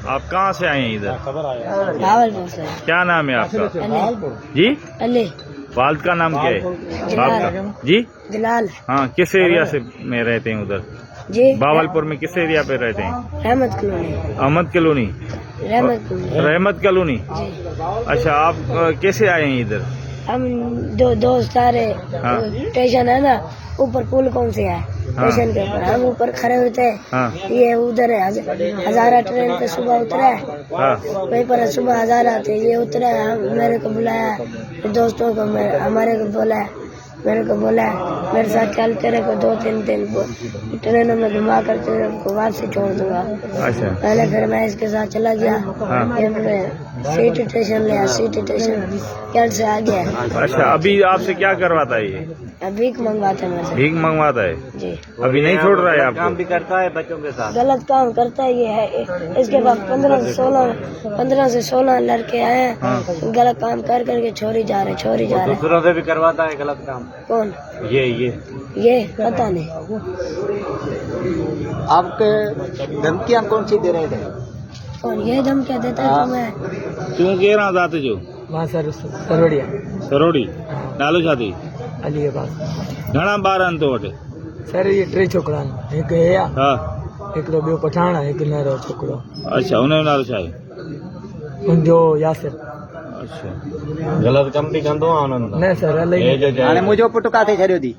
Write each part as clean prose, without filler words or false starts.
आप कहाँ से आए हैं इधर? भावलपुर से। क्या नाम है आपका? अली। जी, अली। वालिद का नाम क्या है? बाप का? जी, जलाल। हाँ, किस एरिया से में रहते हैं उधर? जी, भावलपुर में किस एरिया पे रहते हैं? रहमत कॉलोनी। अहमद कॉलोनी, रहमत कॉलोनी। रहमत कॉलोनी। जी, अच्छा, आप कैसे आए हैं इधर? हम दो दोस्त आ रहे। हाँ। स्टेशन है ना, ऊपर पुल कौन से है स्टेशन के ऊपर, हम ऊपर खड़े होते हैं। हाँ, ये उधर है हजारा ट्रेन पे सुबह उतरा है, हाँ, वहीं पर सुबह हजारा थे, ये उतरा है, मेरे को बुलाया, दोस्तों को हमारे को बोला, मेरे को बोला मेरे साथ चल, तेरे को 2-3 दिन ट्रेनों में घुमा कर तेरे को वापसी छोड़ दूंगा। अच्छा, पहले फिर मैं इसके साथ चला गया। हाँ। ये मैंने सीट स्टेशन लिया, सीट स्टेशन कैंट से आ गया। अच्छा, अभी आपसे क्या करवाता है ये? भीख मंगवाते हैं मेरे से। भीख मंगवाता है? जी, अभी नहीं छोड़ रहा है आपको? काम भी करता है बच्चों के साथ। गलत काम करता है ये है। इसके बाद 15 से 16 लड़के आए हैं। हाँ। गलत काम कर करके छोड़ी जा रहे। दूसरों से भी करवाता है गलत काम। कौन? ये पता नहीं। आपके धमकियाँ कौन सी दे रहे थे? कौन ये धमकियाँ देता है? तो मैं क्यों कह रहा जाते जो वहाँ सरोड़िया सरोड़ी नालो छाती अली के पास। घणा ॿार आहिनि तो वटि? सर ये 3 छोकरा आहिनि, हिकु हे आहे, हा, हिकिड़ो ॿियो पठाण आहे, हिकु नरो छोकिरो अच्छा, हुनजो नालो छा आहे? मुंहिंजो यासिर। अच्छा, ग़लति कम बि कंदो आहे हुननि न सर इलाही। हाणे मुंहिंजो पुटु काथे छॾियो अथई?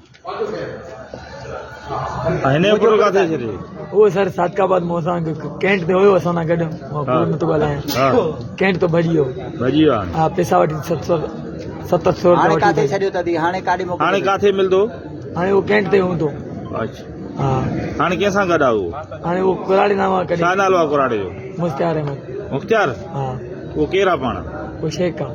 हिन जो पुटु काथे छॾियो? उहो सर सादकाबाद में असां कैंट ते हुयो, असां सां गॾु पूरो नथो ॻाल्हायां। हा, कैंट तो भॼी वियो। भॼी वियो आहे। हा, पैसा वठी 700 हाणे रुपया काथे वठी। छॾियो अथई? हाणे काॾे मोकिलियो? हाणे काथे मिलंदो? हाणे उहो कैंट ते हूंदो। अच्छा, हा, हाणे कंहिंसां गॾु आहे उहो? हाणे उहो कुराड़ी नाम आहे छा कॾहिं नालो आहे कुराड़े जो? मुश्तार अहमद। मुख़्तियार? हा, उहो केरु आहे पाण? उहो शेख आहे।